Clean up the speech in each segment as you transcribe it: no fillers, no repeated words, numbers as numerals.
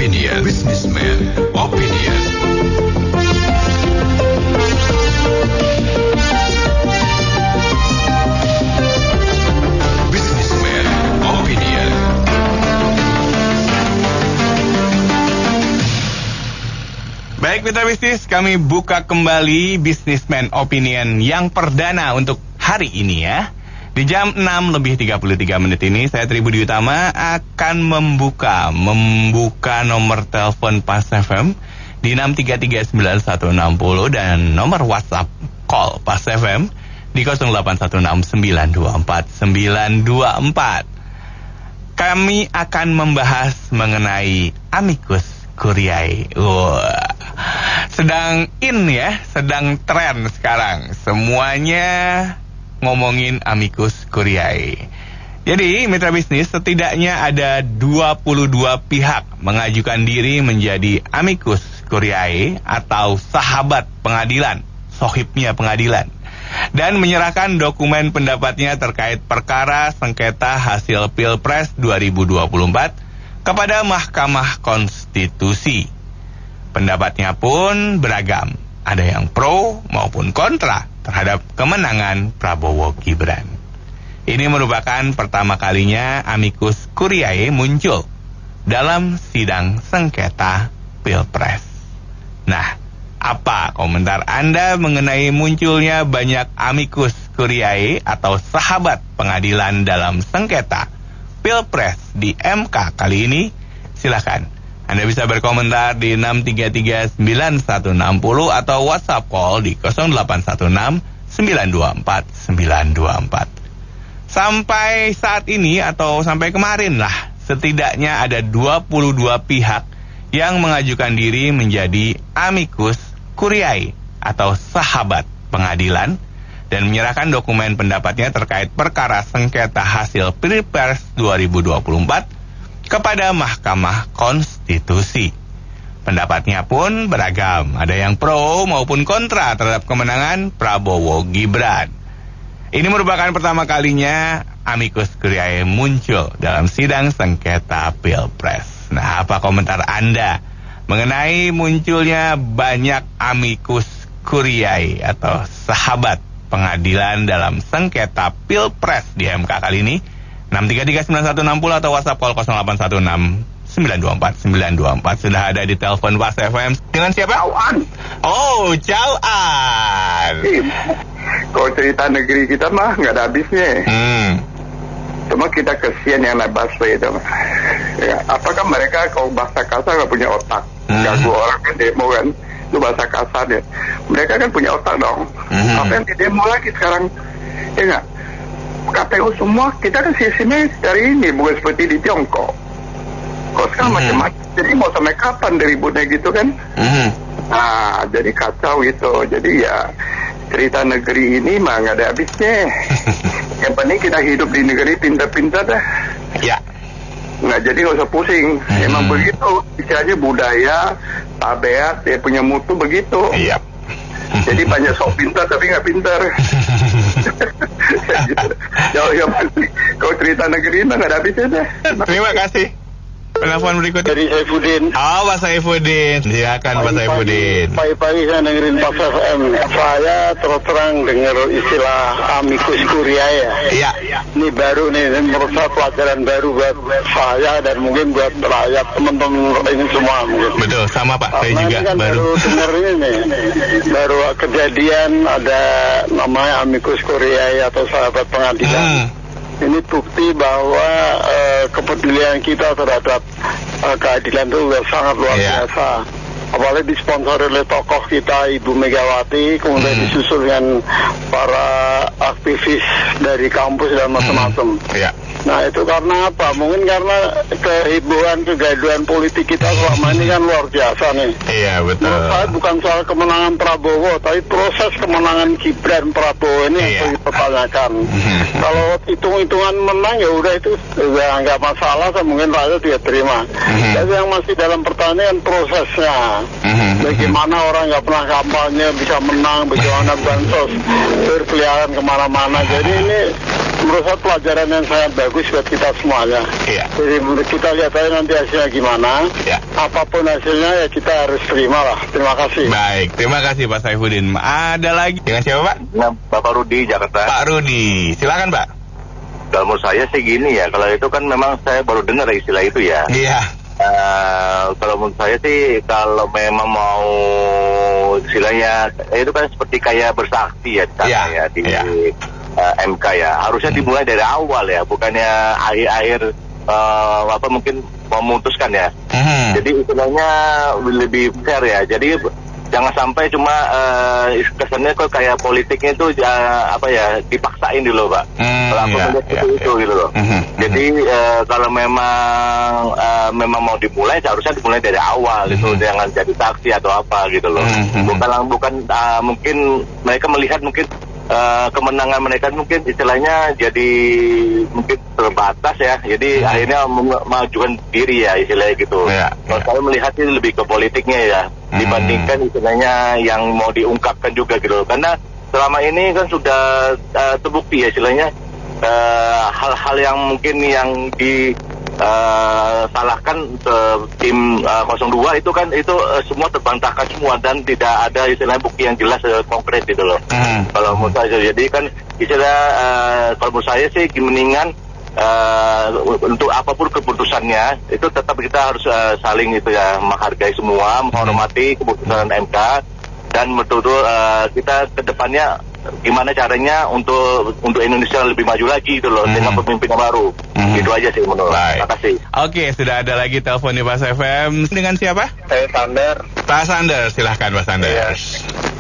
Opinion. Businessman Opinion. Businessman Opinion. Baik mitra bisnis, kami buka kembali Businessman Opinion yang perdana untuk hari ini ya. Di jam 6:33 ini saya Tri Budi Utama akan membuka nomor telepon Pas FM di 6339160 dan nomor WhatsApp call Pas FM di 0816924924. Kami akan membahas mengenai Amicus Curiae. Sedang in ya, sedang tren sekarang. Semuanya ngomongin Amicus Curiae. Jadi mitra bisnis, setidaknya ada 22 pihak mengajukan diri menjadi Amicus Curiae atau sahabat pengadilan, sohibnya pengadilan, dan menyerahkan dokumen pendapatnya terkait perkara sengketa hasil Pilpres 2024 kepada Mahkamah Konstitusi. Pendapatnya pun beragam, ada yang pro maupun kontra terhadap kemenangan Prabowo Gibran. Ini merupakan pertama kalinya Amicus Curiae muncul dalam sidang sengketa Pilpres. Nah, apa komentar Anda mengenai munculnya banyak Amicus Curiae atau sahabat pengadilan dalam sengketa Pilpres di MK kali ini? Silakan. Anda bisa berkomentar di 6339160 atau WhatsApp call di 0816924924. Sampai saat ini atau sampai kemarin lah, setidaknya ada 22 pihak yang mengajukan diri menjadi Amicus Curiae atau sahabat pengadilan dan menyerahkan dokumen pendapatnya terkait perkara sengketa hasil Pilpres 2024 kepada Mahkamah Konstitusi. Pendapatnya pun beragam, ada yang pro maupun kontra terhadap kemenangan Prabowo Gibran. Ini merupakan pertama kalinya Amicus Curiae muncul dalam sidang sengketa Pilpres. Nah, apa komentar Anda mengenai munculnya banyak Amicus Curiae atau sahabat pengadilan dalam sengketa Pilpres di MK kali ini? 6339160 atau WhatsApp call 0816924924. Sudah ada di telepon Pas FM. Dengan siapa? Cawan. Oh, Cawan. Kalau cerita negeri kita mah nggak ada habisnya. Cuma kita kesian yang naik busway itu. Ya, apakah mereka kalau bahasa kasar nggak punya otak? Ganggu orang kan demo kan, itu bahasa kasar ya. Mereka kan punya otak dong. Apa yang di demo lagi sekarang? Ya nggak? KPU semua kita kan sistemnya dari ini, bukan seperti di Tiongkok. Kok sekarang macam-macam. Jadi mau sampai kapan ributnya gitu kan? Nah, jadi kacau gitu. Jadi ya cerita negeri ini mah nggak ada habisnya. Yang penting kita hidup di negeri pintar-pintar dah. Ya. Nggak jadi nggak usah pusing. Emang begitu. Istilahnya budaya, tabiat, dia punya mutu begitu. Iya. Jadi banyak sok pintar tapi nggak pintar. Jauh kalau cerita negeri ini nggak ada habisnya deh. Terima kasih. Penelpon berikutnya Dari Saifuddin. Oh, Pak Saifuddin. Silakan Pak Saifuddin. Pagi-pagi saya dengerin Pas FM. Saya terus terang dengar istilah Amicus Curiae ya. Iya. Ini baru nih, menurut saya pelajaran baru buat saya dan mungkin buat rakyat teman-teman ini semua mungkin. Betul, sama Pak. Saya juga kan baru dengar ini, baru kejadian ada namanya Amicus Curiae atau sahabat pengadilan. Ini bukti bahwa kepedulian kita terhadap keadilan itu sangat luar biasa. Apalagi disponsori oleh tokoh kita Ibu Megawati, kemudian disusul dengan para aktivis dari kampus dan macam-macam. Nah itu karena apa? Mungkin karena kehebohan, kegaduhan politik kita selama ini kan luar biasa nih. Iya betul. Menurut saya bukan soal kemenangan Prabowo, tapi proses kemenangan Gibran Prabowo ini yang dipertanyakan. Kalau hitung-hitungan menang ya udah itu udah nggak masalah, mungkin rakyat juga terima. Tapi yang masih dalam pertanyaan prosesnya. Bagaimana orang nggak pernah kampanye bisa menang, bagaimana bansos berkeliaran kemana-mana. Jadi ini menurut saya pelajaran yang sangat bagus buat kita semuanya. Iya. Jadi kita lihat aja nanti hasilnya gimana. Iya. Apapun hasilnya ya kita harus terima lah. Terima kasih. Baik, terima kasih Pak Saifuddin. Ada lagi dengan siapa Pak? Nah, Bapak Rudi, Jakarta. Pak Rudi, silakan Pak. Kalau menurut saya sih gini ya, kalau itu kan memang saya baru dengar istilah itu ya. Iya. Kalau menurut saya sih, kalau memang mau istilahnya, itu kan seperti kayak bersaksi ya di sana ya, di MK ya. Harusnya dimulai dari awal ya, bukannya akhir-akhir apa mungkin memutuskan ya. Jadi istilahnya lebih fair ya. Jadi jangan sampai cuma kesannya kok kayak politiknya itu apa ya dipaksain dulu Pak. Kalau aku melihat itu gitu loh. Jadi kalau memang mau dimulai seharusnya dimulai dari awal gitu, jangan jadi saksi atau apa gitu loh. Bukan mungkin mereka melihat mungkin kemenangan mereka mungkin istilahnya jadi mungkin terbatas ya, jadi akhirnya mengajukan diri ya istilahnya gitu. Kalau saya melihat ini lebih ke politiknya ya dibandingkan istilahnya yang mau diungkapkan juga gitu, karena selama ini kan sudah terbukti ya istilahnya hal-hal yang mungkin yang salahkan tim 02 itu kan itu semua terbantahkan semua dan tidak ada istilahnya bukti yang jelas konkret gitu loh. Kalau menurut saya jadi kan istilah kalau menurut saya sih mendingan untuk apapun keputusannya itu tetap kita harus saling itu ya menghargai semua, menghormati keputusan MK dan betul-betul kita kedepannya gimana caranya untuk Indonesia lebih maju lagi gitu loh dengan pemimpin yang baru. Itu aja sih menurut. Terima kasih. Oke, sudah ada lagi telepon di Pas FM. Dengan siapa? Saya Sander. Pak Sander, silahkan Pak Sander.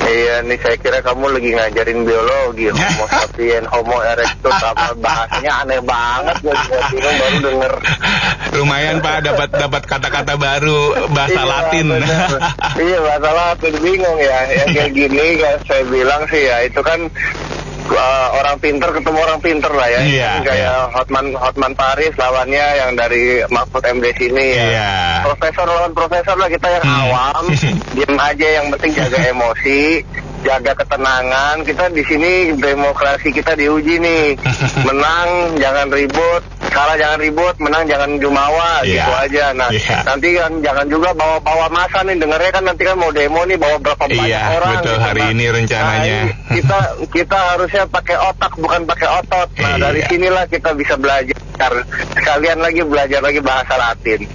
Iya, nih saya kira kamu lagi ngajarin biologi, Homo sapien, Homo erectus, apa bahasanya aneh banget, gue bingung baru denger. Lumayan Pak, dapat kata-kata baru bahasa Latin. Iya, bahasa Latin, bingung ya. Yang kayak gini kan saya bilang sih ya, itu kan orang pinter ketemu orang pinter lah ya. Kayak Hotman Paris lawannya yang dari Mahfud MD sini ya. Profesor lawan profesor lah, kita yang awam, diem aja, yang penting jaga emosi, jaga ketenangan. Kita di sini demokrasi kita diuji nih. Menang jangan ribut, kalah jangan ribut, menang jangan jumawa, gitu aja. Nah, nanti kan jangan juga bawa masa nih, dengarnya kan nanti kan mau demo nih, bawa berapa banyak orang. Betul, gitu. Hari ini rencananya. Nah, kita harusnya pakai otak bukan pakai otot. Nah, dari sinilah kita bisa belajar. Sekalian lagi belajar lagi bahasa Latin.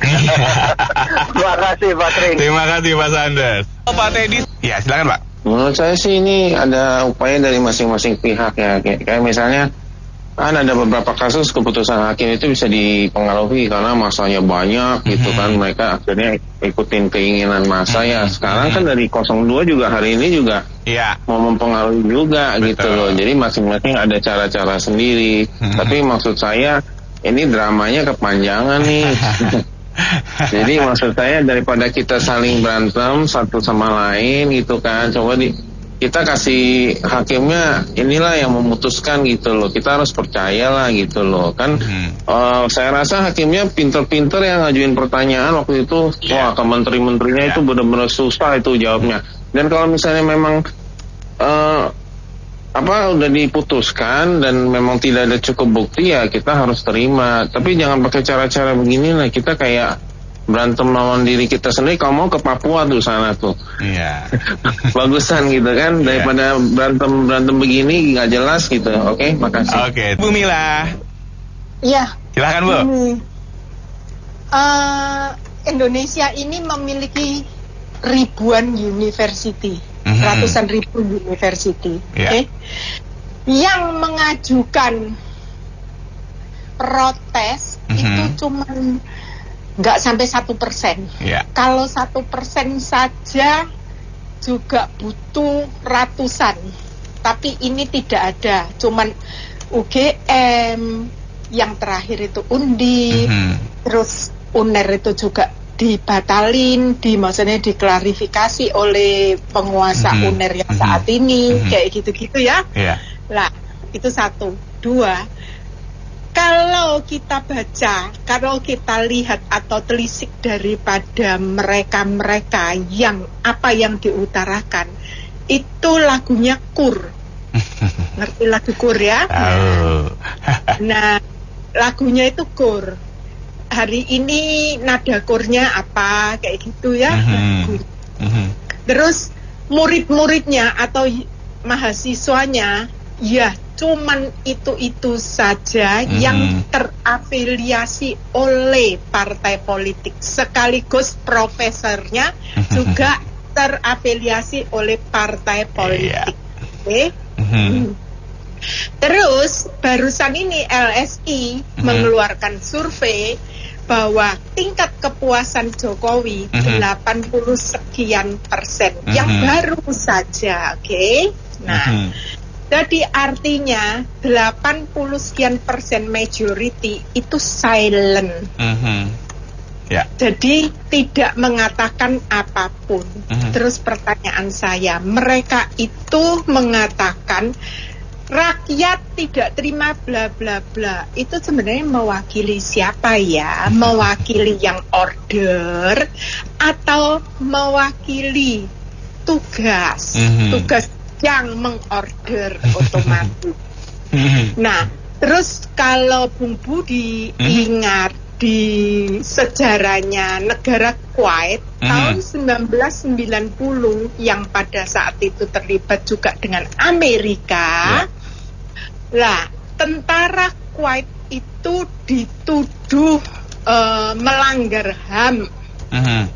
Terima kasih Pak Trin. Terima kasih Pak Sanders. Pak Teddy. Ya, silakan Pak. Menurut saya sih ini ada upaya dari masing-masing pihak ya. Kayak misalnya kan ada beberapa kasus keputusan hakim itu bisa dipengaruhi karena masanya banyak gitu kan, mereka akhirnya ikutin keinginan massa ya. Sekarang kan dari 02 juga hari ini juga mau mempengaruhi juga. Betul. Gitu loh. Jadi masing-masing ada cara-cara sendiri. Tapi maksud saya ini dramanya kepanjangan nih. Jadi maksud saya daripada kita saling berantem satu sama lain gitu kan, coba kita kasih hakimnya inilah yang memutuskan gitu loh. Kita harus percayalah gitu loh kan. Saya rasa hakimnya pinter-pinter yang ngajuin pertanyaan waktu itu. Wah, ke menteri-menterinya itu benar-benar susah itu jawabnya. Dan kalau misalnya memang udah diputuskan dan memang tidak ada cukup bukti ya kita harus terima. Tapi jangan pakai cara-cara begini lah. Kita kayak berantem lawan diri kita sendiri. Kalau mau ke Papua tuh sana tuh. Bagusan gitu kan daripada berantem begini nggak jelas gitu. Oke, makasih. Oke, Bu Mila. Iya. Silakan Bu. Indonesia ini memiliki ribuan university, ratusan ribu university. Yang mengajukan protes itu cuman nggak sampai 1%. Kalau 1% saja juga butuh ratusan. Tapi ini tidak ada. Cuman UGM, yang terakhir itu Undip, terus UNER itu juga dibatalin, maksudnya diklarifikasi oleh penguasa UNER yang saat ini, kayak gitu-gitu ya. Lah, itu satu. Dua, kalau kita baca, kalau kita lihat atau telisik daripada mereka-mereka yang apa yang diutarakan, itu lagunya KUR. Ngerti lagu KUR ya? Nah, lagunya itu gur. Hari ini nada kurnya apa, kayak gitu ya. Terus murid-muridnya atau mahasiswanya, ya cuman itu saja yang terafiliasi oleh partai politik. Sekaligus profesornya juga terafiliasi oleh partai politik. Oke. Terus barusan ini LSI mengeluarkan survei bahwa tingkat kepuasan Jokowi 80 sekian persen yang baru saja, oke? Nah, jadi artinya 80 sekian persen majority itu silent. Jadi tidak mengatakan apapun. Terus pertanyaan saya, mereka itu mengatakan rakyat tidak terima bla bla bla, itu sebenarnya mewakili siapa ya? Mewakili yang order atau mewakili tugas yang mengorder otomatis? Nah, terus kalau Bung Budi ingat di sejarahnya negara Kuwait tahun 1990 yang pada saat itu terlibat juga dengan Amerika. Lah, tentara Kuwait itu dituduh melanggar HAM. Nah,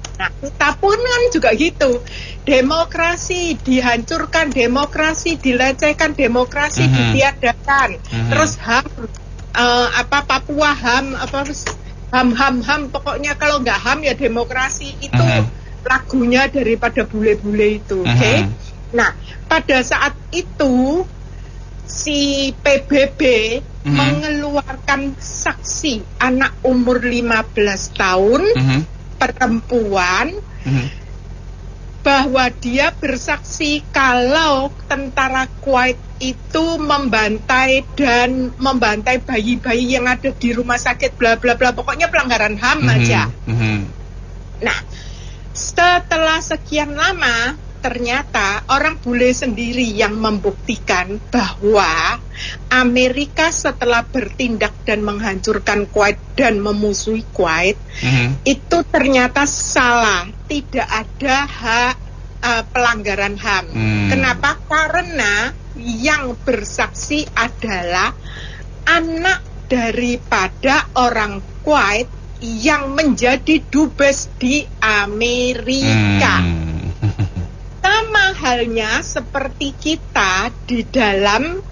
kita pun kan juga gitu. Demokrasi dihancurkan, demokrasi dilecehkan, demokrasi ditiadakan. Terus HAM Papua HAM HAM pokoknya kalau nggak HAM ya demokrasi itu lagunya daripada bule-bule itu, oke? Nah, pada saat itu si PBB mengeluarkan saksi anak umur 15 tahun perempuan bahwa dia bersaksi kalau tentara Kuwait itu membantai bayi-bayi yang ada di rumah sakit bla bla bla, pokoknya pelanggaran HAM aja. Nah, setelah sekian lama ternyata orang bule sendiri yang membuktikan bahwa Amerika setelah bertindak dan menghancurkan Kuwait dan memusuhi Kuwait itu ternyata salah, tidak ada pelanggaran HAM. Kenapa? Karena yang bersaksi adalah anak daripada orang Kuwait yang menjadi dubes di Amerika. Sama halnya seperti kita di dalam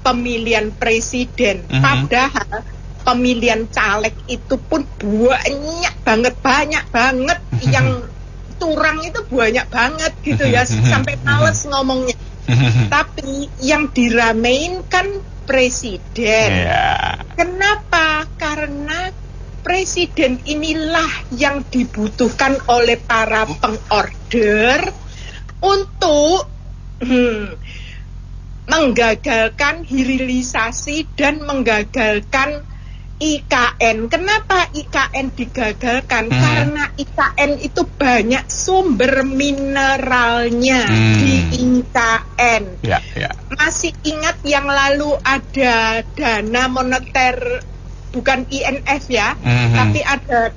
pemilihan presiden. Padahal pemilihan caleg itu pun banyak banget yang curang itu banyak banget gitu ya, sampai males ngomongnya. Tapi yang diramein kan presiden. Kenapa? Karena presiden inilah yang dibutuhkan oleh para pengorder untuk menggagalkan hilirisasi dan menggagalkan IKN. Kenapa IKN digagalkan? Karena IKN itu banyak sumber mineralnya di IKN. Masih ingat yang lalu ada dana moneter, bukan INF ya, tapi ada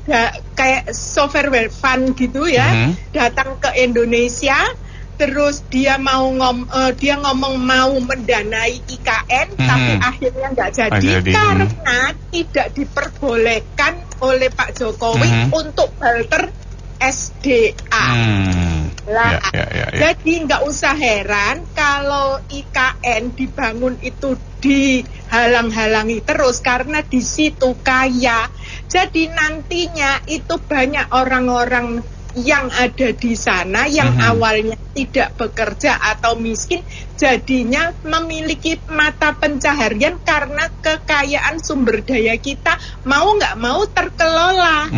kayak software fund gitu ya, datang ke Indonesia. Terus dia ngomong mau mendanai IKN, tapi akhirnya nggak jadi karena tidak diperbolehkan oleh Pak Jokowi untuk barter SDA. Jadi nggak usah heran kalau IKN dibangun itu dihalang-halangi terus karena di situ kaya. Jadi nantinya itu banyak orang-orang yang ada di sana yang awalnya tidak bekerja atau miskin, jadinya memiliki mata pencaharian karena kekayaan sumber daya kita mau nggak mau terkelola.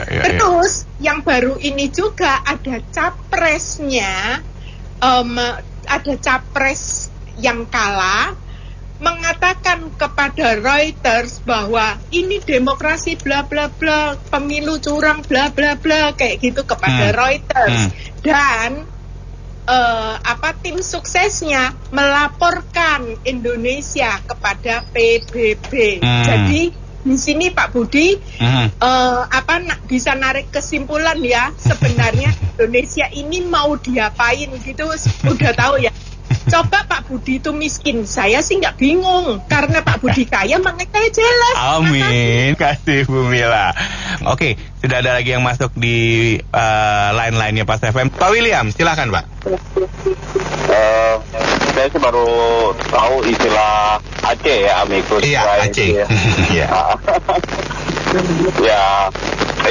Terus yang baru ini juga ada capresnya, ada capres yang kalah mengatakan kepada Reuters bahwa ini demokrasi bla bla bla, pemilu curang bla bla bla, kayak gitu kepada Reuters. Dan tim suksesnya melaporkan Indonesia kepada PBB. Jadi di sini Pak Budi bisa narik kesimpulan ya, sebenarnya Indonesia ini mau diapain gitu udah tahu ya. Coba Pak Budi itu miskin, saya sih nggak bingung karena Pak Budi kaya makanya jelas. Amin, kasih Bu Mila. Oke, sudah ada lagi yang masuk di line-line-nya Pas FM. Pak William, silakan Pak. Saya sih baru tahu istilah Aceh ya, amikus. Iya, Aceh. Iya. Ya,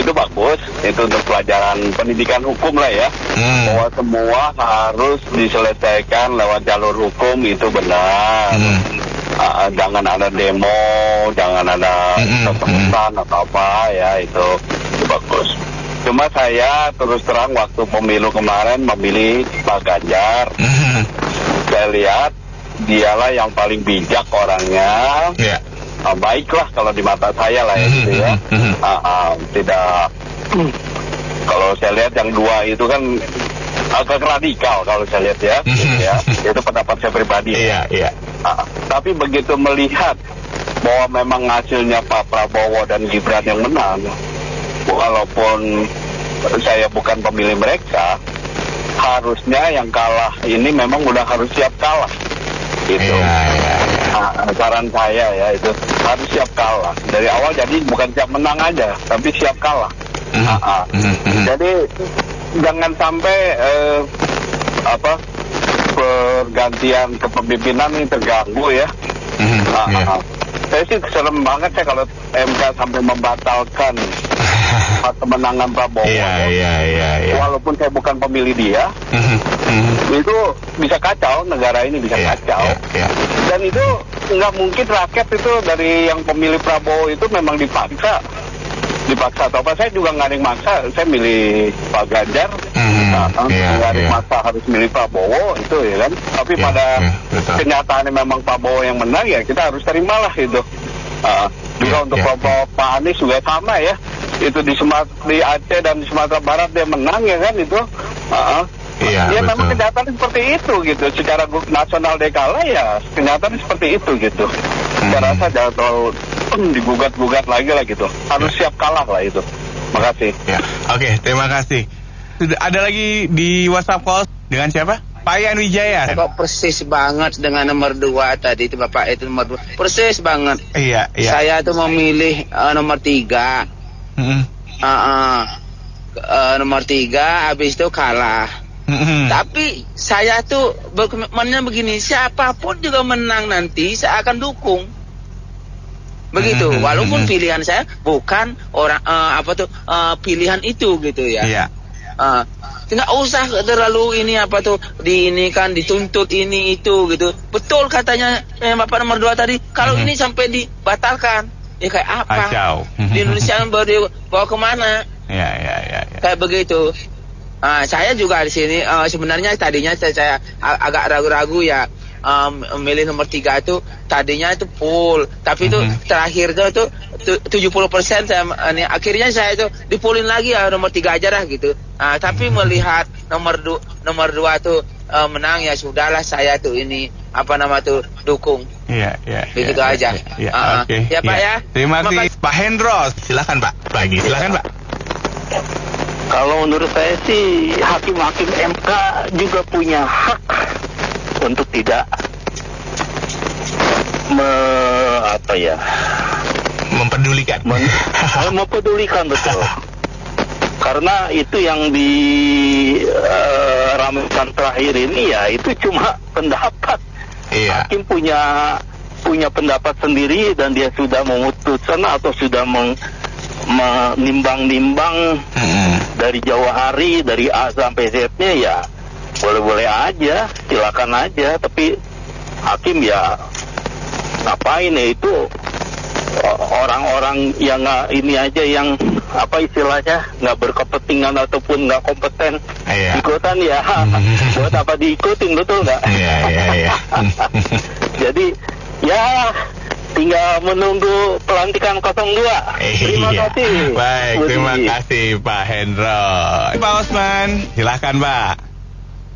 itu bagus. Itu untuk pelajaran pendidikan hukum lah ya. Bahwa semua harus diselesaikan lewat jalur hukum, itu benar. Jangan ada demo, jangan ada ketemuan atau apa ya, itu bagus. Cuma saya terus terang waktu pemilu kemarin memilih Pak Ganjar. Saya lihat dialah yang paling bijak orangnya. Baiklah kalau di mata saya lah ya gitu ya. Tidak, kalau saya lihat yang dua itu kan agak radikal kalau saya lihat ya, gitu ya. Itu pendapat saya pribadi. Tapi begitu melihat bahwa memang hasilnya Pak Prabowo dan Gibran yang menang, walaupun saya bukan pemilih mereka, harusnya yang kalah ini memang udah harus siap kalah gitu. Saran saya ya, itu harus siap kalah dari awal. Jadi bukan siap menang aja, tapi siap kalah. Jadi jangan sampai pergantian kepemimpinan ini terganggu ya. Saya sih serem banget ya kalau MK sampai membatalkan kemenangan Prabowo. Walaupun saya bukan pemilih dia, itu bisa kacau, negara ini bisa kacau. Dan itu nggak mungkin rakyat itu dari yang pemilih Prabowo itu memang dipaksa atau apa. Saya juga nggak ada yang maksa, saya milih Pak Ganjar. Nggak ada yang maksa harus milih Prabowo itu ya kan. Tapi pada kenyataannya memang Prabowo yang menang, ya kita harus terimalah itu. Juga untuk Pak Anies juga sama ya. Itu di Aceh dan di Sumatera Barat dia menang ya kan itu. Memang kenyataannya seperti itu gitu. Secara nasional dia kalah, ya kenyataan seperti itu gitu. Saya rasa jangan terlalu digugat-gugat lagi lah gitu. Harus siap kalah lah itu. Makasih. Oke, terima kasih. Sudah ada lagi di WhatsApp call dengan siapa? Pak Yan Wijaya. Kok persis banget dengan nomor 2 tadi itu Bapak, itu nomor 2. Persis banget. Saya tuh memilih nomor 3. Nomor 3, habis itu kalah. Tapi saya tuh berkomitmennya begini, siapapun juga menang nanti saya akan dukung. Begitu, walaupun pilihan saya bukan orang pilihan itu gitu ya. Nggak usah terlalu ini diinikan, dituntut ini itu gitu. Betul katanya Bapak nomor 2 tadi, kalau ini sampai dibatalkan, ya kayak apa? Di Indonesia baru bawa kemana? Kayak begitu. Saya juga di sini sebenarnya tadinya saya agak ragu-ragu ya, memilih nomor 3 itu tadinya itu full, tapi itu terakhir itu 70% saya akhirnya saya itu dipulin lagi ya nomor 3 aja lah gitu. Tapi melihat nomor 2 tuh menang, ya sudahlah saya tuh ini dukung. Begitu aja. Oke. Ya Pak ya. Terima kasih Pak Hendros. Silakan Pak. Silakan Pak. Kalau menurut saya sih hakim-hakim MK juga punya hak untuk tidak mempedulikan. Mempedulikan betul. Karena itu yang diramaikan terakhir ini ya itu cuma pendapat. Hakim punya pendapat sendiri dan dia sudah memutuskan atau sudah menimbang-nimbang dari jauh hari, dari A sampai Z-nya, ya boleh-boleh aja, silakan aja. Tapi hakim ya ngapain ya, itu orang-orang yang ini aja, yang istilahnya nggak berkepentingan ataupun nggak kompeten ikutan ya. Buat apa diikutin, betul nggak? Jadi ya tinggal menunggu pelantikan 02. Terima kasih. Baik, terima kasih Pak Hendro. Pak Osman, silakan Pak.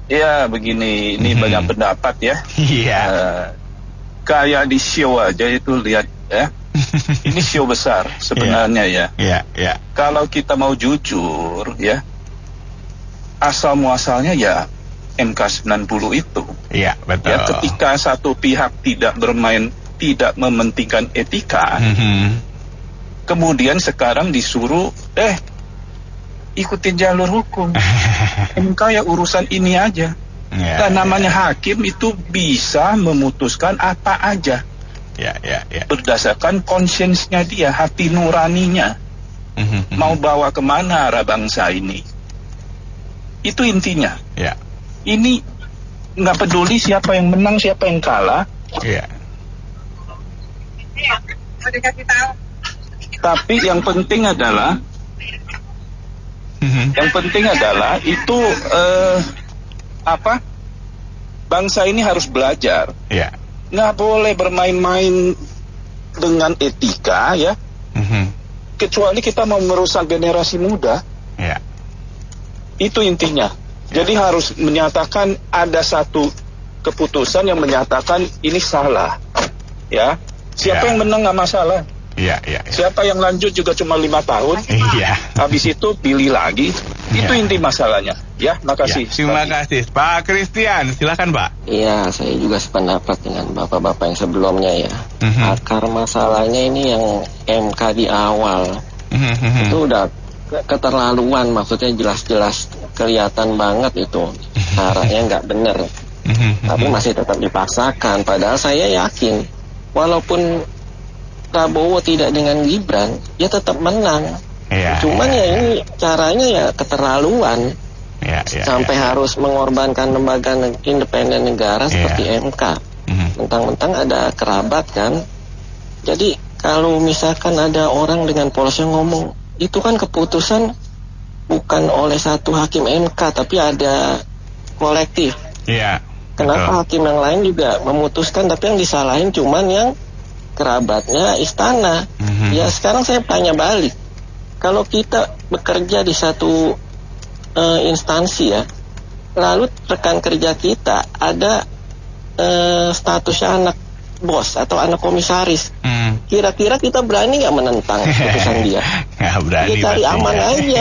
Ya begini, ini banyak pendapat ya. Iya. Kayak di show aja itu lihat ya. Ini show besar sebenarnya ya. Iya. Kalau kita mau jujur ya, asal muasalnya ya MK 90 itu. Iya, betul. Ya, ketika satu pihak tidak mementingkan etika, kemudian sekarang disuruh ikutin jalur hukum. MK ya urusan ini aja. Dan namanya hakim itu bisa memutuskan apa aja. Berdasarkan konsiensnya dia, hati nuraninya. Mau bawa kemana arah bangsa ini. Itu intinya. Ini nggak peduli siapa yang menang, siapa yang kalah. Tapi yang penting adalah itu bangsa ini harus belajar. Nggak boleh bermain-main dengan etika ya. Kecuali kita mau merusak generasi muda. Itu intinya. Jadi harus menyatakan ada satu keputusan yang menyatakan ini salah. Ya. Siapa yang menang nggak masalah. Siapa yang lanjut juga cuma 5 tahun. Habis itu pilih lagi. Itu inti masalahnya. Ya, makasih. Terima kasih. Pak Christian, silakan Pak. Iya, saya juga sependapat dengan bapak-bapak yang sebelumnya ya. Akar masalahnya ini yang MK di awal. Itu udah keterlaluan, maksudnya jelas-jelas kelihatan banget itu caranya nggak bener. Tapi masih tetap dipaksakan. Padahal saya yakin, walaupun Prabowo tidak dengan Gibran, dia tetap menang. Cuman ya ini caranya ya keterlaluan. Sampai harus mengorbankan lembaga independen negara seperti MK. Mentang-mentang ada kerabat kan. Jadi kalau misalkan ada orang dengan polosnya ngomong, itu kan keputusan bukan oleh satu hakim MK, tapi ada kolektif. Kenapa hakim yang lain juga memutuskan, tapi yang disalahin cuman yang kerabatnya istana. Ya sekarang saya tanya balik, kalau kita bekerja di satu instansi ya, lalu rekan kerja kita ada statusnya anak bos atau anak komisaris, kira-kira kita berani nggak menentang keputusan dia? Nggak berani. Dia cari aman aja.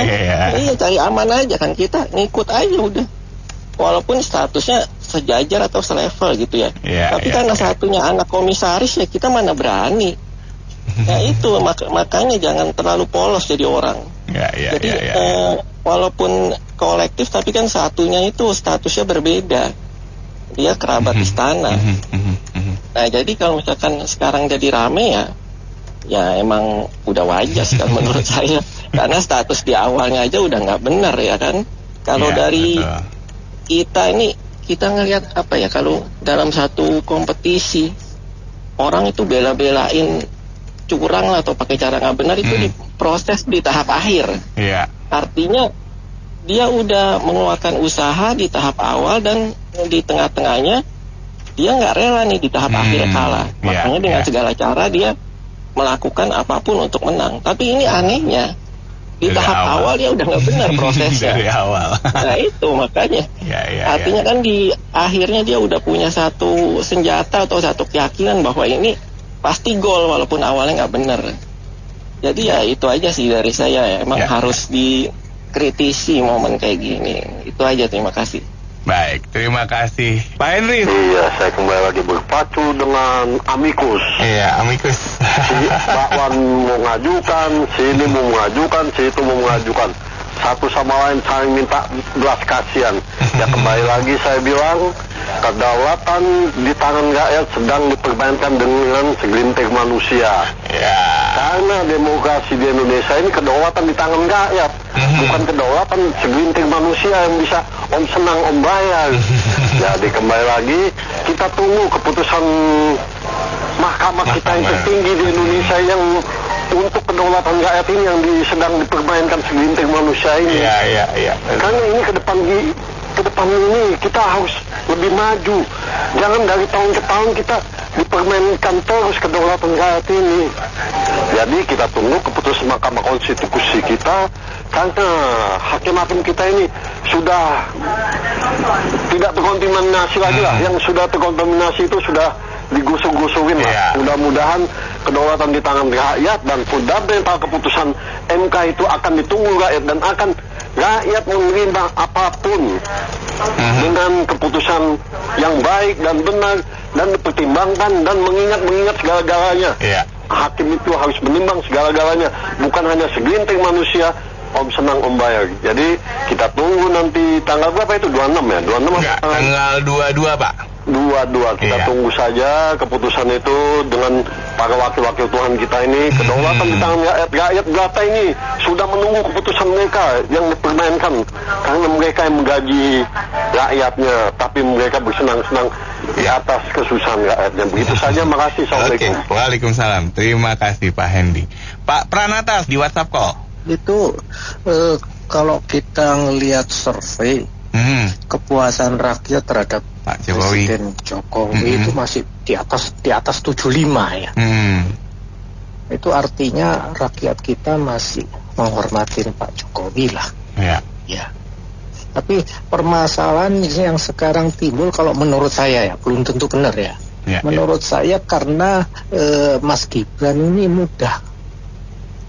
Iya, cari aman aja kan, kita ngikut aja udah. Walaupun statusnya sejajar atau selevel gitu ya. Tapi karena satunya anak komisaris ya kita mana berani. Ya itu makanya jangan terlalu polos jadi orang. Jadi walaupun kolektif tapi kan satunya itu statusnya berbeda. Dia kerabat istana. Nah jadi kalau misalkan sekarang jadi rame ya emang udah wajar kan menurut saya. Karena status di awalnya aja udah nggak benar ya kan. Kalau dari kita ngelihat apa ya, kalau dalam satu kompetisi orang itu bela-belain curang lah atau pakai cara nggak benar, itu diproses di tahap akhir. Artinya dia udah mengeluarkan usaha di tahap awal dan di tengah-tengahnya dia nggak rela nih di tahap akhir kalah. Makanya dengan segala cara dia melakukan apapun untuk menang. Tapi ini anehnya di tahap awal dia udah nggak benar prosesnya. Dari awal. Nah itu makanya. Artinya kan di akhirnya dia udah punya satu senjata atau satu keyakinan bahwa ini pasti gol walaupun awalnya nggak benar. Jadi ya itu aja sih dari saya. Emang harus dikritisi momen kayak gini. Itu aja, terima kasih. Baik, terima kasih Pak Henry. Iya, saya kembali lagi berpacu dengan amikus. Iya, amikus. Si Bakwan mau ngajukan, si ini mau mengajukan, si itu mau mengajukan. Satu sama lain saling minta belas kasihan. Ya kembali lagi saya bilang, kedaulatan di tangan rakyat sedang dipermainkan dengan segelintir manusia. Karena demokrasi di Indonesia ini kedaulatan di tangan rakyat, bukan kedaulatan segelintir manusia yang bisa om senang om bayar. Jadi kembali lagi kita tunggu keputusan mahkamah kita yang tertinggi di Indonesia yang untuk kedaulatan rakyat ini yang sedang dipermainkan segelintir manusia ini. Karena ini ke depan ini kita harus lebih maju. Jangan dari tahun ke tahun kita dipermainkan terus kedaulatan rakyat ini. Jadi kita tunggu keputusan Mahkamah Konstitusi kita, karena hakim-hakim kita ini sudah tidak terkontaminasi lagi lah. Yang sudah terkontaminasi itu sudah digusur-gusurin lah. Mudah-mudahan kedaulatan di tangan rakyat dan fundamental keputusan MK itu akan ditunggu rakyat dan akan rakyat menerima apapun dengan keputusan yang baik dan benar dan dipertimbangkan dan mengingat segala-galanya. Hakim itu harus menimbang segala-galanya, bukan hanya segelintir manusia. Om senang om bayar. Jadi kita tunggu nanti tanggal berapa itu? 26 ya? 26 tanggal 22 Pak. 22 kita tunggu saja keputusan itu dengan para wakil-wakil Tuhan kita ini. Kedaulatan di tangan rakyat Belanda ini sudah menunggu keputusan mereka yang dipermainkan karena mereka yang menggaji rakyatnya, tapi mereka bersenang-senang di atas kesusahan rakyatnya. Begitu saja. Makasih. Assalamualaikum. Waalaikumsalam. Terima kasih Pak Hendy. Pak Pranatas di WhatsApp call. Itu kalau kita ngelihat survei kepuasan rakyat terhadap Pak Jokowi. Presiden Jokowi itu masih di atas 75 ya. Itu artinya rakyat kita masih menghormati Pak Jokowi lah. Ya. Tapi permasalahan yang sekarang timbul kalau menurut saya ya, belum tentu benar ya. Menurut saya karena Mas Gibran ini muda.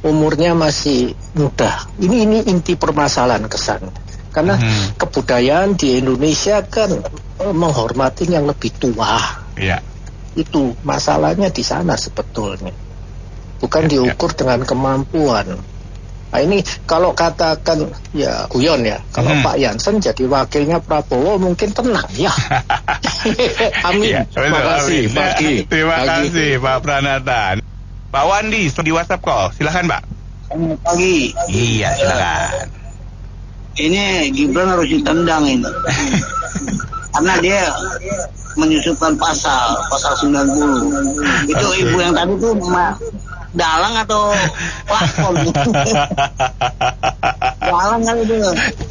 Umurnya masih muda. Ini inti permasalahan kesan. Karena kebudayaan di Indonesia kan menghormati yang lebih tua. Itu masalahnya di sana sebetulnya. Bukan diukur dengan kemampuan. Nah ini kalau katakan ya guyon ya, kalau Pak Jansen jadi wakilnya Prabowo mungkin tenang ya. Amin. Terima kasih. Terima kasih Pak Pranata. Pak Wandi di WhatsApp call, silakan Pak. Selamat pagi. Iya, silakan. Ini Gibran harus ditendang ini. Karena dia menyusupkan pasal 90. Itu ibu yang tadi tuh dalang atau lakon? Dalang kali itu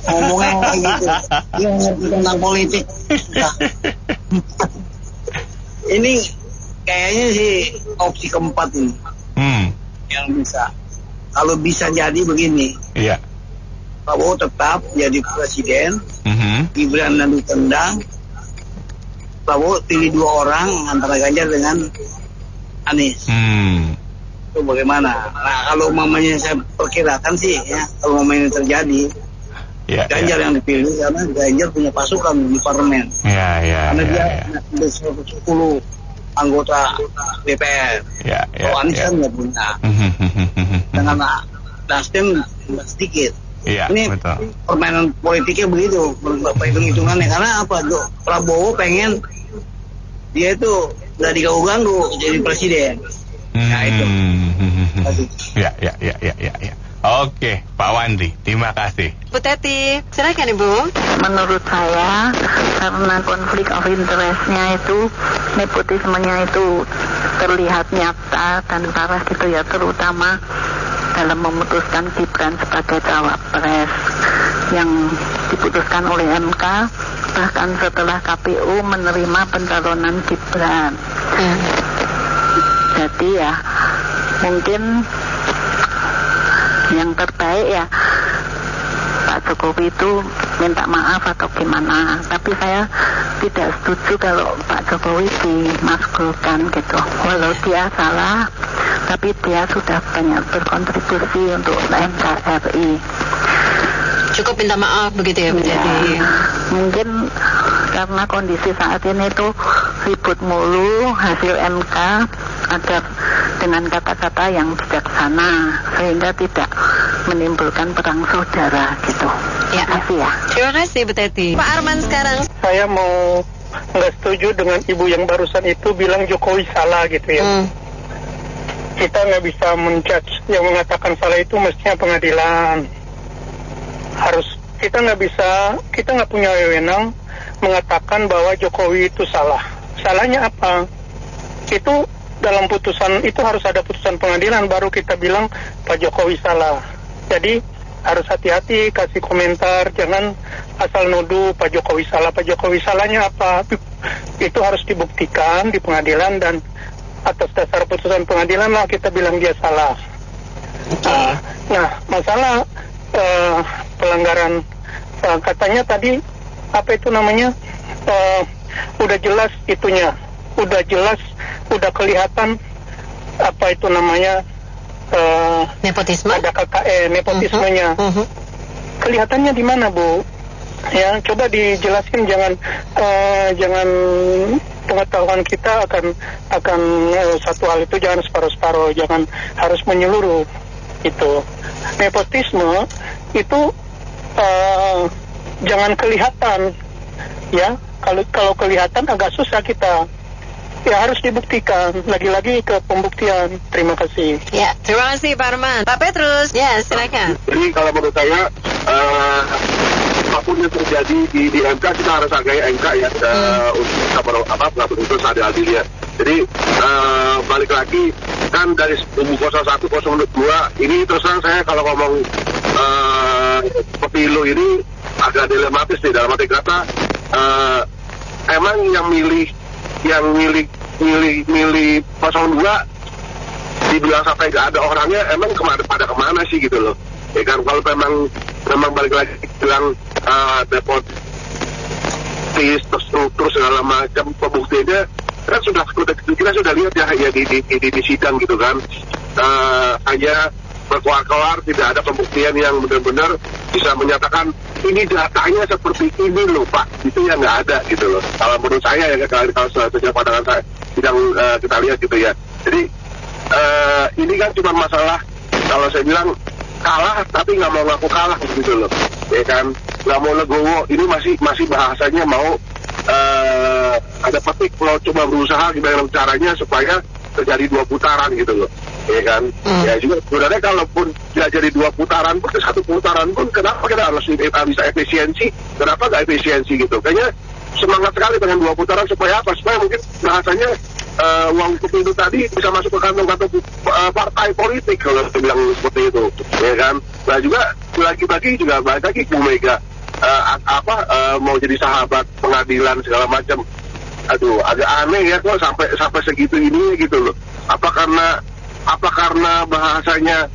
ngomongnya kayak gitu. Dia ngerti tentang politik. Ini kayaknya sih opsi keempat ini yang bisa. Kalau bisa jadi begini, Prabowo tetap jadi presiden, Gibran dan ditendang, Prabowo pilih 2 orang antara Ganjar dengan Anies. Itu bagaimana? Nah kalau mamanya saya perkirakan sih ya, kalau mamanya terjadi, Ganjar yang dipilih karena Ganjar punya pasukan di parlemen. Karena dia ada 10 anggota DPR. Kalau Anies kan nggak punya. Dengan Nasdem sedikit. Ini betul. Permainan politiknya begitu, hitung-hitungannya. Karena apa tuh? Prabowo pengen dia itu nggak diganggu-ganggu jadi presiden. Nah itu. Ya. Oke, Pak Wandi, terima kasih. Bu Teti, silakan Ibu. Menurut saya, karena konflik of interest-nya itu, nepotismenya itu terlihat nyata dan parah gitu ya, terutama dalam memutuskan Gibran sebagai cawapres yang diputuskan oleh MK, bahkan setelah KPU menerima pencalonan Gibran. Jadi ya, mungkin yang terbaik ya Pak Jokowi itu minta maaf atau gimana. Tapi saya tidak setuju kalau Pak Jokowi dimaskulkan gitu. Walau dia salah, tapi dia sudah banyak berkontribusi untuk NKRI. Cukup minta maaf begitu ya Bu Teti. Mungkin karena kondisi saat ini itu ribut mulu, hasil MK ada dengan kata-kata yang bijaksana sehingga tidak menimbulkan perang saudara gitu. Ya. Terima kasih ya. Terima kasih Bu Teti. Pak Arman sekarang. Saya mau nggak setuju dengan ibu yang barusan itu bilang Jokowi salah gitu ya. Kita nggak bisa menjudge, yang mengatakan salah itu mestinya pengadilan. Kita nggak punya wewenang mengatakan bahwa Jokowi itu salah. Salahnya apa? Itu dalam putusan itu harus ada putusan pengadilan baru kita bilang Pak Jokowi salah. Jadi harus hati-hati kasih komentar, jangan asal nuduh Pak Jokowi salah. Pak Jokowi salahnya apa? Itu harus dibuktikan di pengadilan dan atas dasar putusan pengadilan lah kita bilang dia salah. Nah, masalah pelanggaran katanya tadi apa itu namanya udah jelas itunya, udah jelas, udah kelihatan apa itu namanya nepotisme, ada KKN nepotismenya. Kelihatannya di mana, Bu? Ya, coba dijelaskan, jangan pengetahuan kita akan satu hal itu jangan separuh-separuh, jangan harus menyeluruh. Itu nepotisme itu jangan kelihatan, ya. Kalau kelihatan agak susah kita. Ya, harus dibuktikan. Lagi-lagi ke pembuktian. Terima kasih. Ya, terima kasih Pak Arman. Pak Petrus, ya silakan. Jadi kalau menurut saya apapun yang terjadi di MK, kita harus hargai MK ya, untuk putusan adil ya. Jadi balik lagi kan dari kubu 01, 02 ini terus terang saya kalau ngomong pemilu ini agak dilematis nih, dalam arti kata emang yang milih 02 dibilang sampai nggak ada orangnya, emang pada kemana sih gitu loh ya kan. Kalau memang balik lagi bilang nepotis terstruktur segala macam, pembuktiannya kan kita sudah lihat ya di sidang gitu kan. Hanya berkeluar-keluar, tidak ada pembuktian yang benar-benar bisa menyatakan ini datanya seperti ini loh Pak, itu yang nggak ada gitu loh. Kalau menurut saya ya, kalau sejak pandangan saya sidang kita lihat gitu ya. Jadi ini kan cuma masalah, kalau saya bilang kalah tapi nggak mau ngaku kalah gitu loh ya kan, nggak mau legowo. Ini masih bahasanya mau ada petik, kalau coba berusaha gimana caranya supaya terjadi 2 putaran gitu loh ya kan. Ya juga sebenarnya kalaupun tidak jadi 2 putaran pun, 1 putaran pun, kenapa kita harus bisa efisiensi, kenapa nggak efisiensi gitu. Kayaknya semangat sekali dengan 2 putaran, supaya apa, supaya mungkin bahasanya uang pemilu tadi bisa masuk ke kantong-kantong partai politik, kalau saya bilang seperti itu ya kan. Nah juga lagi-lagi juga balik lagi Bu Mega mau jadi sahabat pengadilan segala macam. Aduh, agak aneh ya kok sampai segitu ini gitu loh. Apa karena bahasanya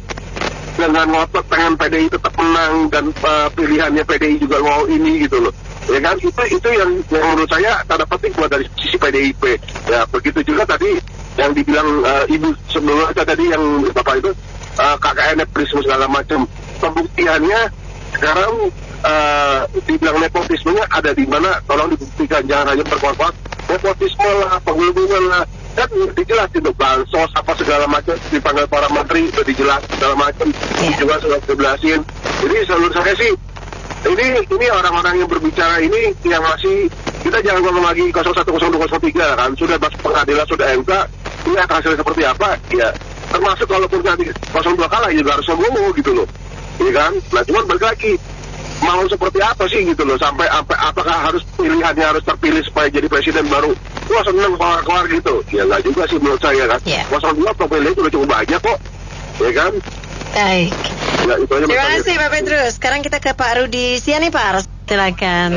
dengan ngotot pengen PDI tetap menang dan pilihannya PDI juga mau ini gitu loh ya kan. Itu yang menurut saya tanda petik buat dari sisi PDIP ya. Begitu juga tadi yang dibilang Ibu sebelumnya tadi, yang Bapak itu KKN nepotisme segala macam, pembuktiannya sekarang dibilang nepotismenya ada di mana, tolong dibuktikan, jangan hanya berkuat-kuat nepotisme lah, penghubungan lah, kan dijelasin tuh bansos apa segala macam, dipanggil para menteri udah dijelasin segala macam, juga sudah dijelasin. Jadi menurut saya sih ini orang-orang yang berbicara ini yang masih, kita jangan ngomong lagi 01, 02, 03 kan, sudah masuk pengadilan, sudah MK, lihat hasilnya seperti apa ya. Termasuk kalaupun nanti 02 kalah juga harus ngomong gitu loh ya kan. Nah cuman balik lagi, mau seperti apa sih gitu loh, sampai apakah harus pilihannya harus terpilih supaya jadi presiden baru wah seneng keluar gitu ya, nggak juga sih menurut saya kan. 02 pemilih udah cukup banyak kok ya kan. Baik ya, terima kasih Pak Petrus. Sekarang kita ke Pak Rudi Siani, Pak, silakan.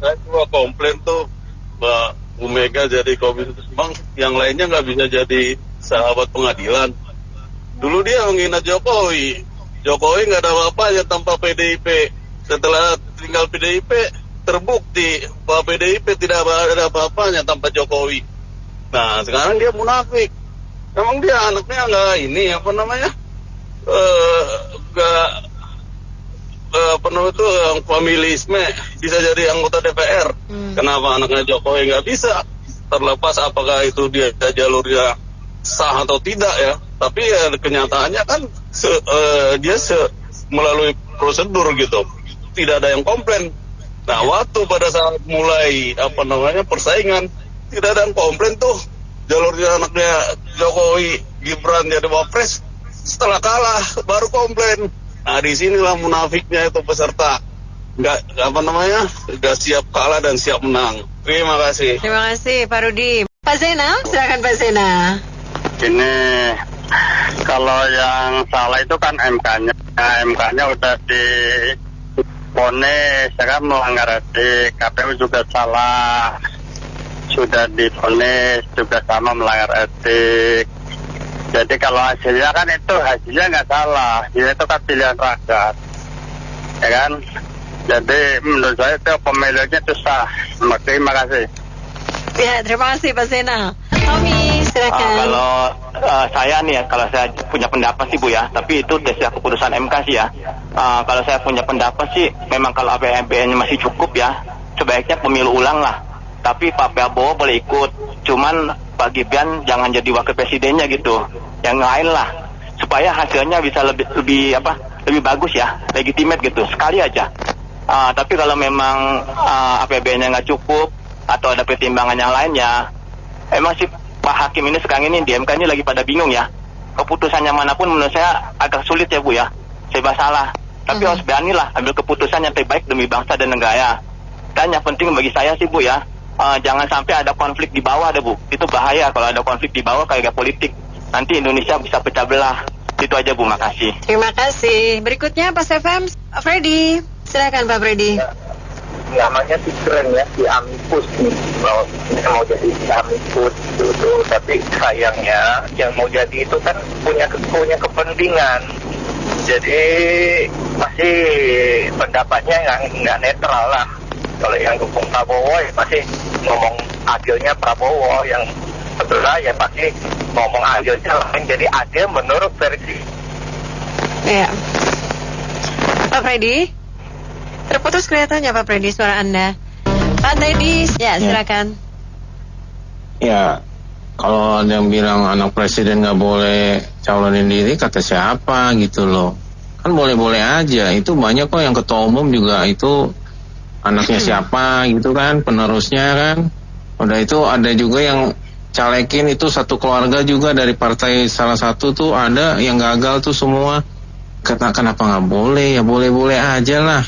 Saya cuma komplain tuh Mbak Bu Mega jadi komisi Bang, yang lainnya nggak bisa jadi sahabat pengadilan. Dulu dia menghina Jokowi nggak ada apa-apanya tanpa PDIP. Setelah tinggal PDIP, terbukti bahwa PDIP tidak ada apa-apanya tanpa Jokowi. Nah, sekarang dia munafik. Emang dia anaknya nggak ini, apa namanya? Itu familisme, bisa jadi anggota DPR. Kenapa anaknya Jokowi nggak bisa? Terlepas apakah itu dia jalurnya sah atau tidak ya. Tapi ya kenyataannya kan dia melalui prosedur gitu. Tidak ada yang komplain. Nah, waktu pada saat mulai persaingan, tidak ada yang komplain tuh. Jalurnya anaknya Jokowi, Gibran jadi wapres, setelah kalah baru komplain. Nah, disinilah munafiknya itu peserta. Nggak siap kalah dan siap menang. Terima kasih. Terima kasih Pak Rudi. Pak Zena, silakan Pak Zena. Ini kalau yang salah itu kan MK-nya. MK-nya udah divonis, ya kan, melanggar etik. KPU juga salah, sudah divonis juga sama melanggar etik. Jadi kalau hasilnya kan itu hasilnya nggak salah, itu kan pilihan rakyat, ya kan. Jadi menurut saya itu pemilunya itu sah. Terima kasih. Ya, terima kasih Pak Zainal. Tommy, silakan. Kalau saya nih ya, kalau saya punya pendapat sih Bu ya, tapi itu sudah keputusan MK sih ya. Kalau saya punya pendapat sih, memang kalau APBN-nya masih cukup ya, sebaiknya pemilu ulang lah. Tapi Pak Prabowo boleh ikut, cuman Pak Gibran jangan jadi wakil presidennya gitu. Yang lain lah, supaya hasilnya bisa lebih bagus ya, legitimate gitu, sekali aja. Tapi kalau memang APBN-nya nggak cukup atau ada pertimbangan yang lainnya, emang sih Pak Hakim ini sekarang ini di MK ini lagi pada bingung ya. Keputusannya manapun menurut saya agak sulit ya Bu ya, serba salah. Tapi harus beranilah ambil keputusan yang terbaik demi bangsa dan negara. Dan yang penting bagi saya sih Bu ya, jangan sampai ada konflik di bawah deh Bu. Itu bahaya kalau ada konflik di bawah kayak politik. Nanti Indonesia bisa pecah belah. Itu aja Bu, makasih. Terima kasih. Berikutnya Pak FM, Freddy. Silakan Pak Freddy. Namanya sih keren ya, si Amikus nih, mau jadi si Amikus gitu. Tapi sayangnya yang mau jadi itu kan punya kepentingan. Jadi masih pendapatnya nggak netral lah. Kalau yang dukung Prabowo ya pasti ngomong adilnya Prabowo, yang sebelah ya pasti ngomong adilnya lain. Jadi adil menurut versi. Iya. Pak Freddy, terputus kelihatannya Pak Freddy suara Anda. Pak Teddy, ya silakan. Ya, kalau ada yang bilang anak presiden nggak boleh calonin diri, kata siapa gitu loh. Kan boleh-boleh aja. Itu banyak kok yang ketua umum juga itu anaknya siapa gitu kan, penerusnya kan. Udah itu ada juga yang calekin itu satu keluarga juga dari partai salah satu tuh ada yang gagal tuh semua. Kenapa nggak boleh? Ya boleh-boleh aja lah.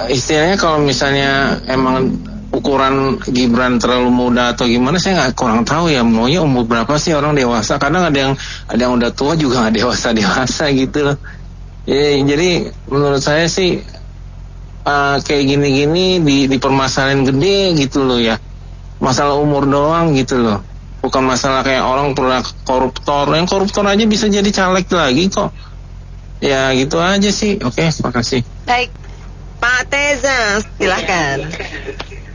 Istilahnya kalau misalnya emang ukuran Gibran terlalu muda atau gimana, saya nggak kurang tahu ya. Maunya umur berapa sih orang dewasa? Kadang ada yang udah tua juga nggak dewasa gitu loh. Jadi menurut saya sih kayak gini-gini dipermasalahin gede gitu loh ya. Masalah umur doang gitu loh. Bukan masalah kayak orang pernah koruptor. Yang koruptor aja bisa jadi caleg lagi kok. Ya gitu aja sih. Oke, makasih. Baik, Pak Teza, silakan.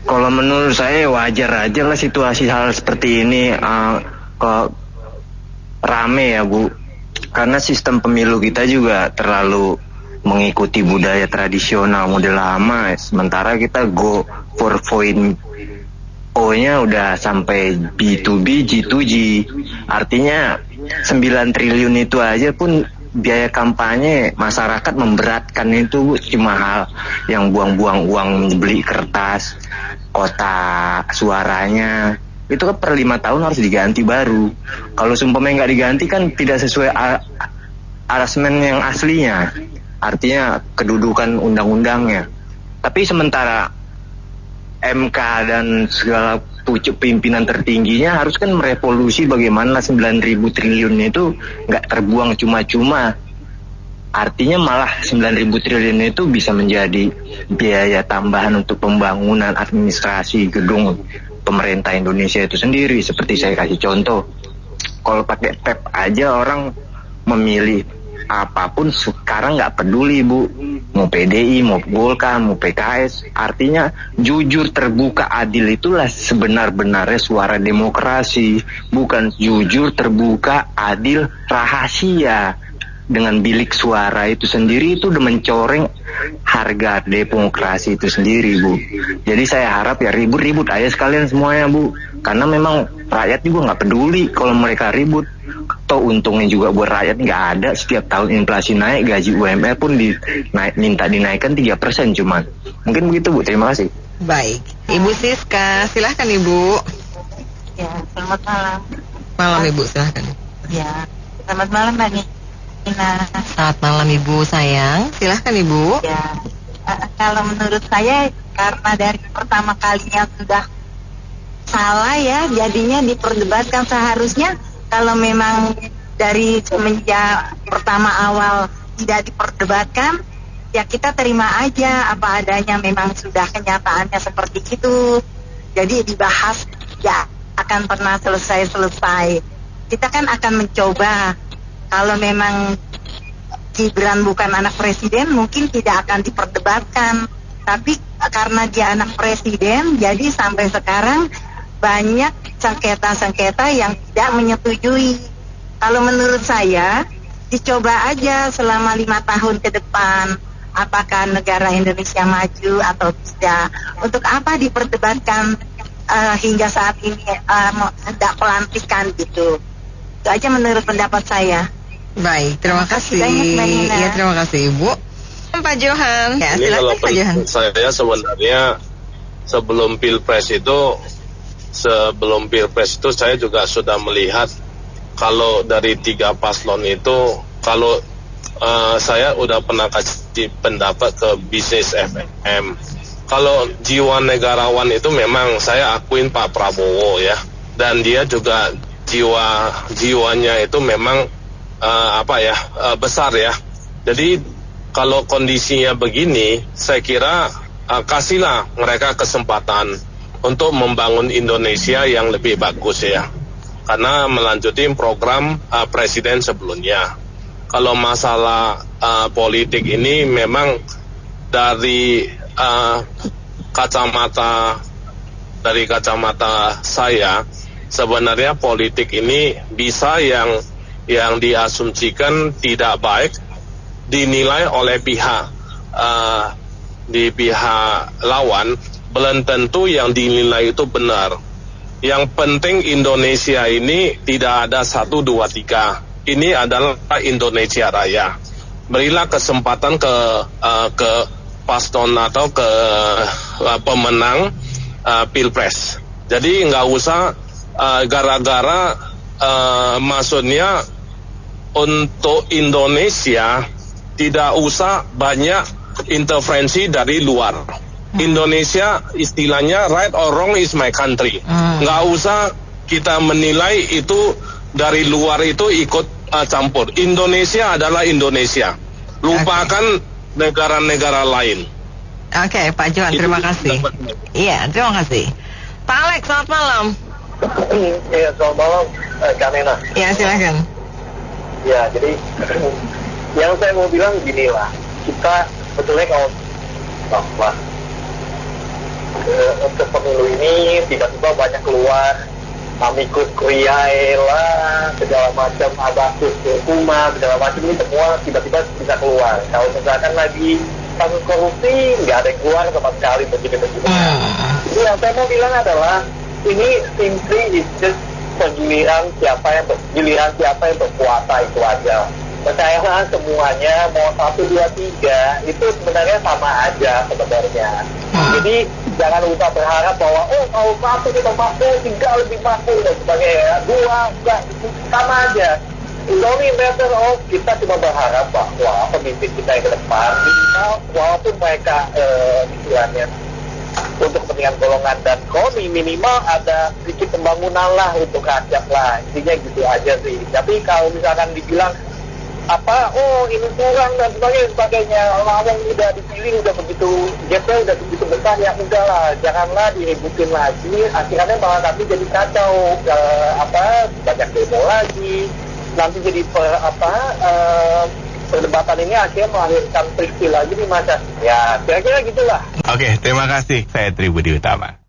Kalau menurut saya wajar aja lah situasi hal seperti ini kok rame ya Bu. Karena sistem pemilu kita juga terlalu mengikuti budaya tradisional model lama. Sementara kita go for point O-nya udah sampai B2B, G2G. Artinya 9 triliun itu aja pun biaya kampanye masyarakat memberatkan itu Bu. Cuma hal yang buang-buang uang beli kertas, kotak suaranya. Itu kan per 5 tahun harus diganti baru. Kalau sumpahnya nggak diganti kan tidak sesuai arasmen yang aslinya. Artinya kedudukan undang-undangnya. Tapi sementara MK dan segala pucuk pimpinan tertingginya harus kan merevolusi bagaimana 9.000 triliun itu nggak terbuang cuma-cuma. Artinya malah 9.000 triliun itu bisa menjadi biaya tambahan untuk pembangunan administrasi gedung pemerintah Indonesia itu sendiri. Seperti saya kasih contoh, kalau pakai TAP aja orang memilih apapun sekarang nggak peduli Bu, mau PDI, mau Golkar, mau PKS. Artinya jujur, terbuka, adil itulah sebenar-benarnya suara demokrasi. Bukan jujur, terbuka, adil, rahasia. Dengan bilik suara itu sendiri itu udah mencoreng harga demokrasi itu sendiri Bu. Jadi saya harap ya ribut-ribut aja sekalian semuanya Bu. Karena memang rakyat juga nggak peduli kalau mereka ribut. Toh untungnya juga buat rakyat nggak ada. Setiap tahun inflasi naik, gaji UMR pun minta dinaikkan 3% cuman. Mungkin begitu Bu, terima kasih. Baik, Ibu Siska, silahkan Ibu. Ya, selamat malam. Malam Ibu, silahkan. Ya, selamat malam Mbak Nina. Selamat malam Ibu sayang, silahkan Ibu. Ya, kalau menurut saya karena dari pertama kalinya sudah salah ya, jadinya diperdebatkan. Seharusnya kalau memang dari semenjak pertama awal tidak diperdebatkan, ya kita terima aja apa adanya, memang sudah kenyataannya seperti itu. Jadi dibahas ya akan pernah selesai. Kita kan akan mencoba kalau memang Gibran bukan anak presiden mungkin tidak akan diperdebatkan. Tapi karena dia anak presiden, jadi sampai sekarang banyak sengketa-sengketa yang tidak menyetujui. Kalau menurut saya, dicoba aja selama 5 tahun ke depan, apakah negara Indonesia maju atau tidak. Untuk apa diperdebatkan hingga saat ini hendak pelantikan gitu. Itu aja menurut pendapat saya. Baik, terima kasih. Ya, terima kasih Ibu. Pak Johan. Ya, ini kalau Pak Johan. Saya sebenarnya sebelum Pilpres itu saya juga sudah melihat kalau dari 3 paslon itu, kalau saya udah pernah kasih pendapat ke Bisnis FM. Kalau jiwa negarawan itu memang saya akuin Pak Prabowo ya, dan dia juga jiwanya itu memang besar ya. Jadi kalau kondisinya begini, saya kira kasihlah mereka kesempatan untuk membangun Indonesia yang lebih bagus ya, karena melanjutin program presiden sebelumnya. Kalau masalah politik ini memang dari kacamata saya, sebenarnya politik ini bisa yang diasumsikan tidak baik dinilai oleh pihak lawan, belum tentu yang dinilai itu benar. Yang penting Indonesia ini tidak ada 1, 2, 3. Ini adalah Indonesia Raya. Berilah kesempatan ke paslon atau ke pemenang Pilpres. Jadi nggak usah gara-gara maksudnya untuk Indonesia tidak usah banyak intervensi dari luar. Indonesia istilahnya right or wrong is my country. Nggak usah kita menilai itu dari luar itu ikut campur. Indonesia adalah Indonesia. Lupakan negara-negara lain. Oke, Pak Johan, terima kasih. Iya, terima kasih. Pak Alex, selamat malam. Iya, selamat malam, Kak Nena. Iya, silakan. Ya, jadi yang saya mau bilang gini lah, kita sebetulnya kalau bahwa untuk pemilu ini tiba-tiba banyak keluar amicus curiae lah, segala macam habatus hukum, segala macam ini semua tiba-tiba bisa keluar. Kalau misalkan lagi kasus korupsi, nggak ada yang keluar sama sekali begini-begini. Jadi yang saya mau bilang adalah ini simply is just giliran siapa yang berkuasa itu aja. Percayalah semuanya mau 1, 2, 3 itu sebenarnya sama aja sebenarnya. Jadi jangan usah berharap bahwa kalau 1 kita makmur, 3 lebih makmur dan sebagainya, 2 enggak, sama aja. It's only matter of kita cuma berharap bahwa pemimpin kita yang ke depan minimal walaupun mereka istilahnya untuk kepentingan golongan dan koni minimal ada sedikit pembangunan lah untuk rakyat lah, intinya gitu aja sih. Tapi kalau misalkan dibilang ini kurang dan sebagainya, lawang udah dipilih udah begitu, gapnya udah begitu besar, ya udah lah, janganlah diributin lagi, akhirnya malah nanti jadi kacau, banyak demo lagi, nanti jadi perdebatan ini akhirnya melahirkan friksi lagi di masa. Ya, kira-kira gitulah. Oke, terima kasih. Saya Tri Budi Utama.